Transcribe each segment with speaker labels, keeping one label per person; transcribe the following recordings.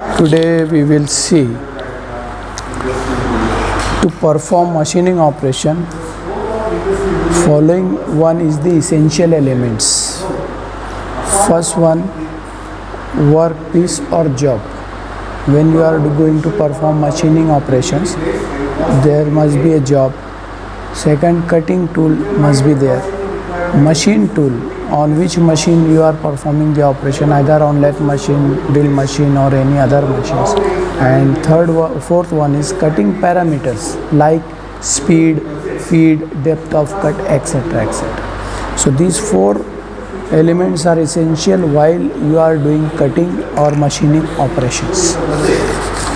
Speaker 1: Today we will see to perform machining operation. Following one is the essential elements. First one, workpiece or job. When you are going to perform machining operations, there must be a job. Second, cutting tool must be there. Machine tool, on which machine you are performing the operation, either on lathe machine, drill machine or any other machines. And fourth one is cutting parameters like speed, feed, depth of cut, etc. etc. So these four elements are essential while you are doing cutting or machining operations.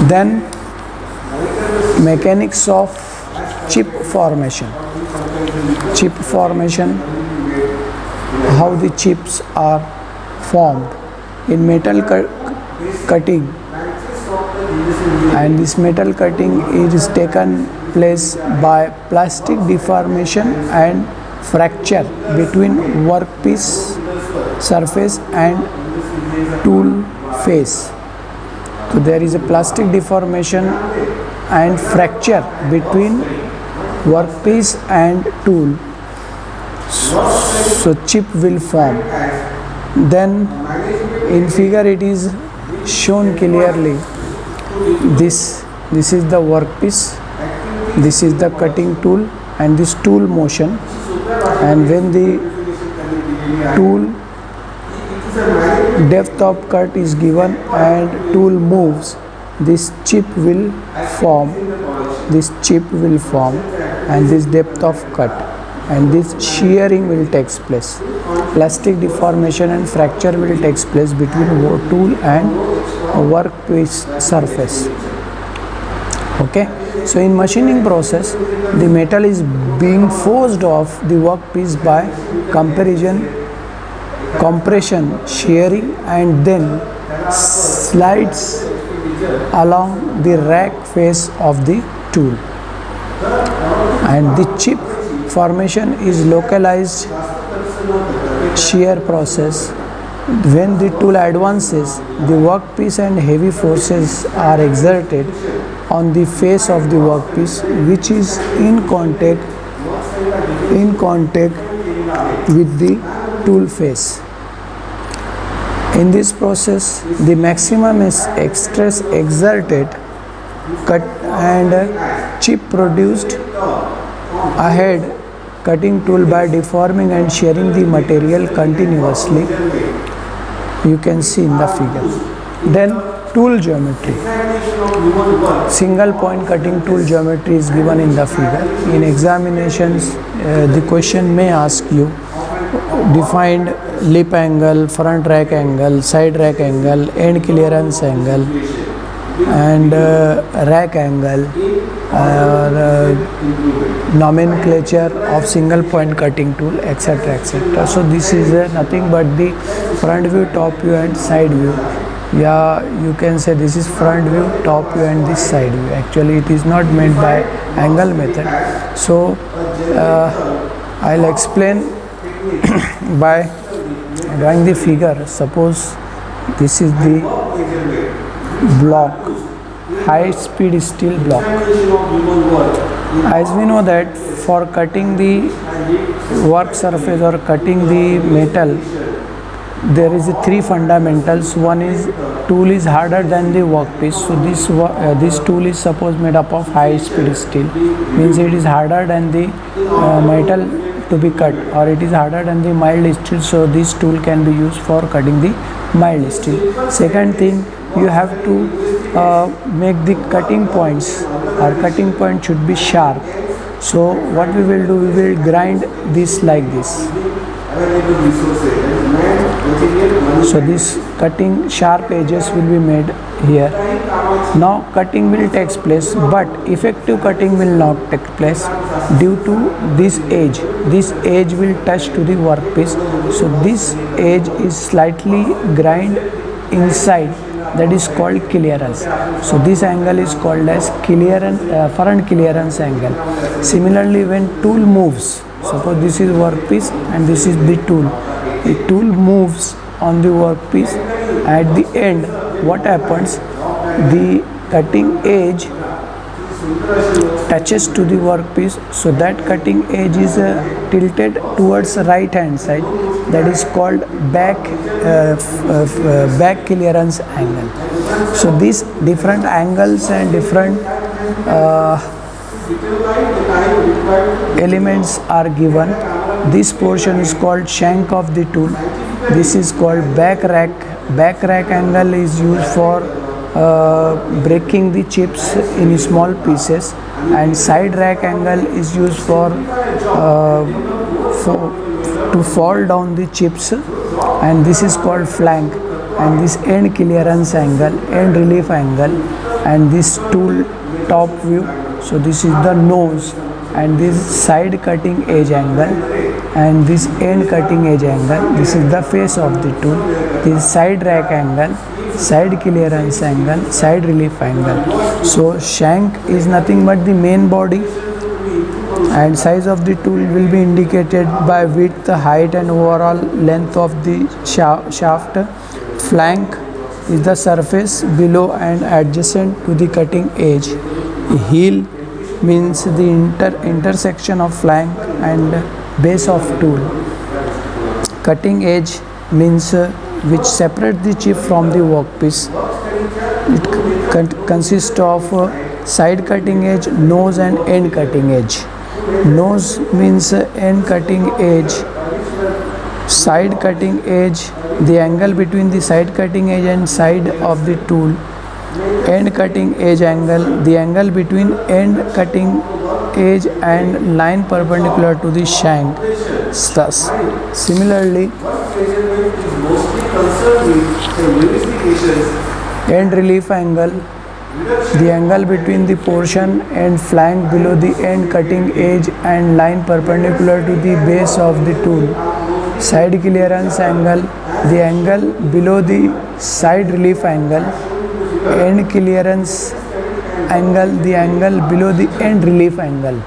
Speaker 1: Then mechanics of chip formation. Chip formation, how the chips are formed in metal cutting, and this metal cutting is taken place by plastic deformation and fracture between workpiece surface and tool face. So there is a plastic deformation and fracture between workpiece and tool, so chip will form. Then in figure it is shown clearly, this is the workpiece, this is the cutting tool and this tool motion, and when the tool depth of cut is given and tool moves, this chip will form, and this depth of cut, and this shearing will take place. Plastic deformation and fracture will take place between tool and workpiece surface. Okay, so in machining process, the metal is being forced off the workpiece by compression, shearing, and then slides along the rack face of the tool. And the chip formation is localized shear process. When the tool advances, the workpiece and heavy forces are exerted on the face of the workpiece, which is in contact with the tool face. In this process, the maximum stress exerted, cut and chip produced ahead cutting tool by deforming and shearing the material continuously. You can see in the figure. Then tool geometry. Single point cutting tool geometry is given in the figure. In examinations, the question may ask you, defined lip angle, front rack angle, side rack angle, end clearance angle, and rack angle, nomenclature of single point cutting tool, etc. etc. So this is nothing but the front view, top view and side view. Yeah, you can say this is front view, top view and this side view. Actually it is not meant by angle method. So I'll explain by drawing the figure. Suppose this is the block, high speed steel block. As we know that for cutting the work surface or cutting the metal, there is three fundamentals. One is tool is harder than the workpiece. So this tool is suppose made up of high speed steel, means it is harder than the metal to be cut, or it is harder than the mild steel. So this tool can be used for cutting the mild steel. Second thing, you have to make the cutting points. Our cutting point should be sharp. So what we will do, we will grind this like this. So this cutting sharp edges will be made here. Now cutting will take place, but effective cutting will not take place due to this edge. This edge will touch to the workpiece. So this edge is slightly grind inside, that is called clearance. So this angle is called as front clearance angle. Similarly, when tool moves, suppose this is workpiece and this is the tool moves on the workpiece. At the end, what happens, the cutting edge touches to the workpiece, so that cutting edge is tilted towards right hand side. That is called back back clearance angle. So these different angles and different elements are given. This portion is called shank of the tool. This is called back rack. Back rack angle is used for breaking the chips in small pieces, and side rack angle is used for to fall down the chips, and this is called flank. And this end clearance angle, end relief angle, and this tool top view. So this is the nose, and this side cutting edge angle, and this end cutting edge angle. This is the face of the tool. This side rack angle, side clearance angle, side relief angle. So shank is nothing but the main body, and size of the tool will be indicated by width, height and overall length of the shaft. Flank is the surface below and adjacent to the cutting edge. Heel means the intersection of flank and base of tool. Cutting edge means which separate the chip from the workpiece. It consists of side cutting edge, nose and end cutting edge. Nose means end cutting edge. Side cutting edge, the angle between the side cutting edge and side of the tool. End cutting edge angle, the angle between end cutting edge and line perpendicular to the shank. Thus, similarly, end relief angle, the angle between the portion and flank below the end cutting edge and line perpendicular to the base of the tool. Side clearance angle, the angle below the side relief angle. End clearance angle, the angle below the end relief angle.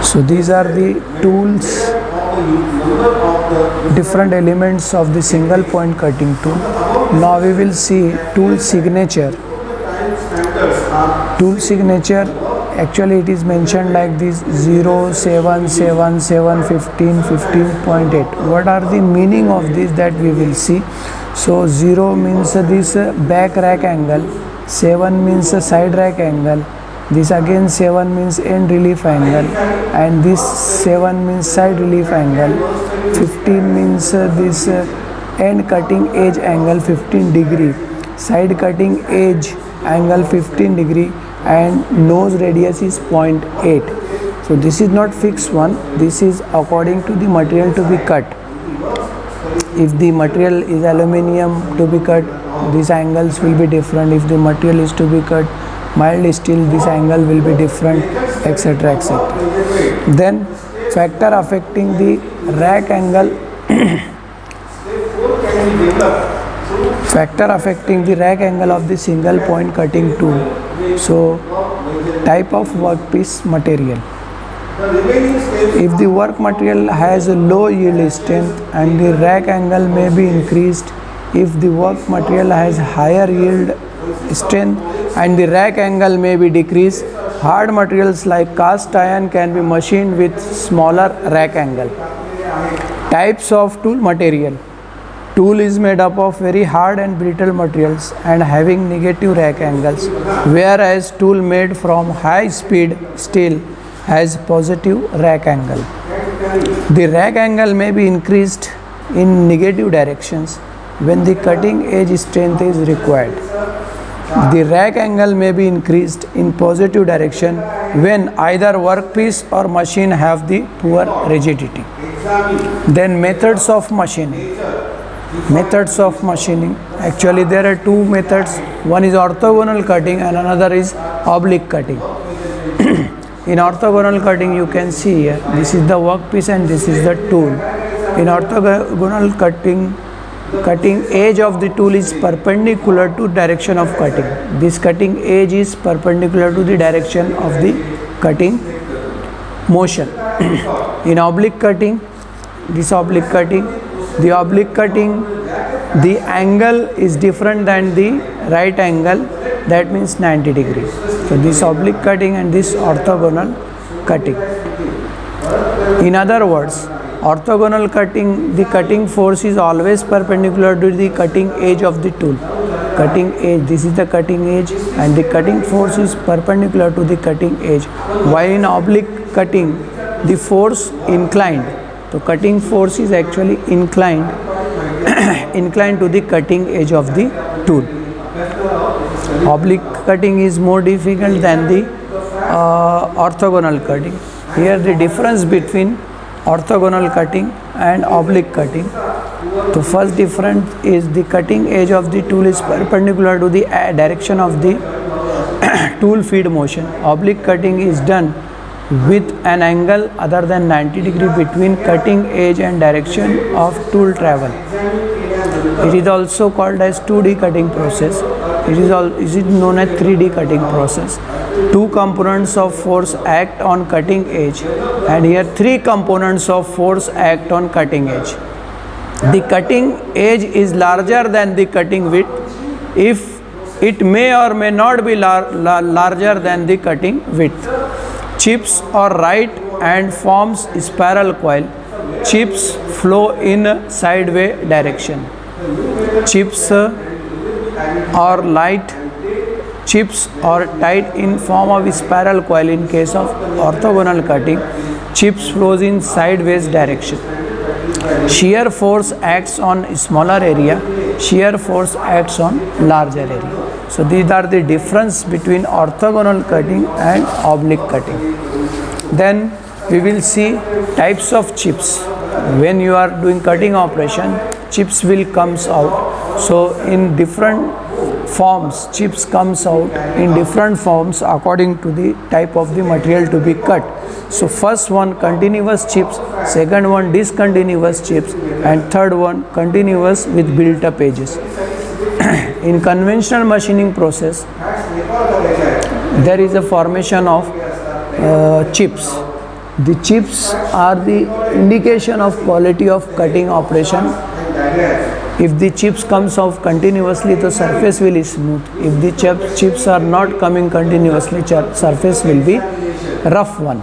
Speaker 1: So these are the tools, different elements of the single point cutting tool. Now we will see tool signature. Tool signature, actually it is mentioned like this: 0, 7, 7, 7, 15, 15.8. What are the meaning of this, that we will see. So 0 means this back rack angle, 7 means side rack angle, this again 7 means end relief angle, and this 7 means side relief angle. 15 means this end cutting edge angle 15 degree, side cutting edge angle 15 degree, and nose radius is 0.8. So this is not fixed one, this is according to the material to be cut. If the material is aluminium to be cut, these angles will be different. If the material is to be cut mild steel, this angle will be different, etc., etc. Then factor affecting the rack angle factor affecting the rack angle of the single point cutting tool. So type of workpiece material. If the work material has a low yield strength, and the rack angle may be increased. If the work material has higher yield strength and the rack angle may be decreased. Hard materials like cast iron can be machined with smaller rack angle. Types of tool material. Tool is made up of very hard and brittle materials and having negative rack angles, whereas tool made from high speed steel has positive rack angle. The rack angle may be increased in negative directions when the cutting edge strength is required. The rack angle may be increased in positive direction when either workpiece or machine have the poor rigidity. Then methods of machining. Methods of machining. Actually there are two methods. One is orthogonal cutting and another is oblique cutting. In orthogonal cutting you can see here, this is the workpiece and this is the tool. In orthogonal cutting edge of the tool is perpendicular to direction of cutting. This cutting edge is perpendicular to the direction of the cutting motion. In oblique cutting, the oblique cutting, the angle is different than the right angle, that means 90 degree. So this oblique cutting and this orthogonal cutting. In other words, orthogonal cutting, the cutting force is always perpendicular to the cutting edge of the tool. Cutting edge, this is the cutting edge, and the cutting force is perpendicular to the cutting edge. While in oblique cutting, the force inclined. So cutting force is actually inclined inclined to the cutting edge of the tool. Oblique cutting is more difficult than the orthogonal cutting. Here the difference between orthogonal cutting and oblique cutting. The first difference is the cutting edge of the tool is perpendicular to the direction of the tool feed motion. Oblique cutting is done with an angle other than 90 degree between cutting edge and direction of tool travel. It is also called as 2D cutting process. It is known as 3D cutting process. Two components of force act on cutting edge, and here three components of force act on cutting edge. The cutting edge is larger than the cutting width if it may or may not be larger than the cutting width. Chips are right and forms spiral coil. Chips flow in sideways direction. Chips are light. Chips are tight in form of spiral coil. In case of orthogonal cutting, chips flows in sideways direction. Shear force acts on smaller area. Shear force acts on larger area. So these are the difference between orthogonal cutting and oblique cutting. Then we will see types of chips. When you are doing cutting operation, chips will comes out. So in different forms, chips comes out in different forms according to the type of the material to be cut. So first one continuous chips, second one discontinuous chips, and third one continuous with built up edges. In conventional machining process, there is a formation of chips. The chips are the indication of quality of cutting operation. If the chips comes off continuously, the surface will be smooth. If the chips are not coming continuously, surface will be rough one.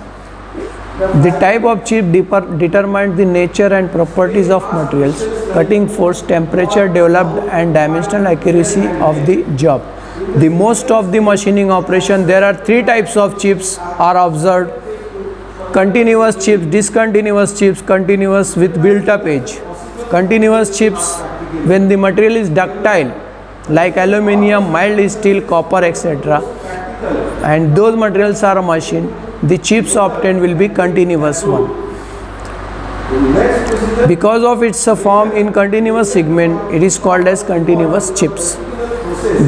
Speaker 1: The type of chip determines the nature and properties of materials, cutting force, temperature developed, and dimensional accuracy of the job. The most of the machining operation, there are three types of chips are observed: continuous chips, discontinuous chips, continuous with built up edge. Continuous chips, when the material is ductile like aluminium, mild steel, copper, etc., and those materials are machined, the chips obtained will be continuous one. Because of its form in continuous segment, it is called as continuous chips.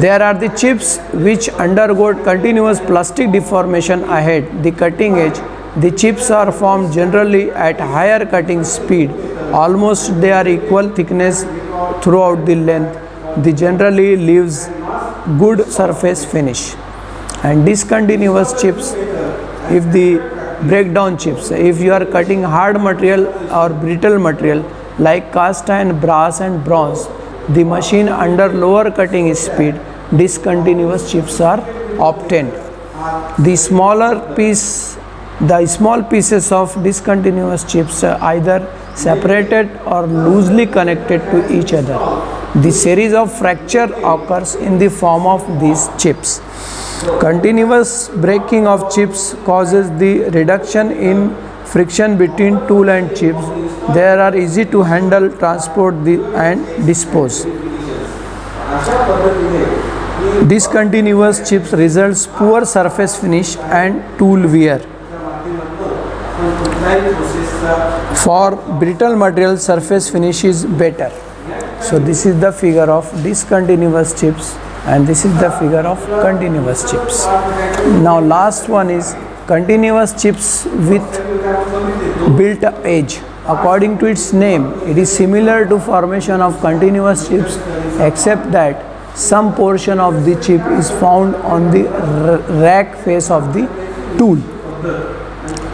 Speaker 1: There are the chips which undergo continuous plastic deformation ahead the cutting edge. The chips are formed generally at higher cutting speed. Almost they are equal thickness throughout the length. They generally leaves good surface finish. And discontinuous chips, if the breakdown chips, if you are cutting hard material or brittle material like cast iron, brass and bronze, the machine under lower cutting speed, discontinuous chips are obtained. The small pieces of discontinuous chips are either separated or loosely connected to each other. The series of fracture occurs in the form of these chips. Continuous breaking of chips causes the reduction in friction between tool and chips. They are easy to handle, transport and dispose. Discontinuous chips results poor surface finish and tool wear. For brittle material, surface finish is better. So this is the figure of discontinuous chips and this is the figure of continuous chips. Now last one is continuous chips with built up edge. According to its name, it is similar to formation of continuous chips except that some portion of the chip is found on the rack face of the tool.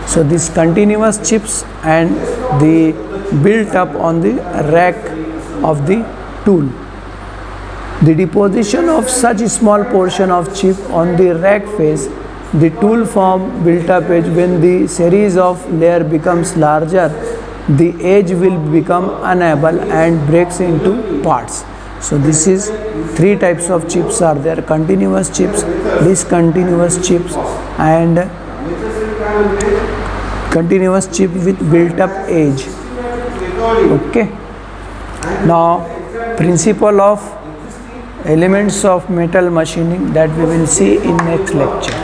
Speaker 1: So these continuous chips and the built up on the rack of the tool. The deposition of such small portion of chip on the rack face, the tool form built up edge. When the series of layer becomes larger, the edge will become unable and breaks into parts. So this is three types of chips are there: continuous chips, discontinuous chips, and continuous chip with built up edge. Okay. Now principle of elements of metal machining that we will see in next lecture.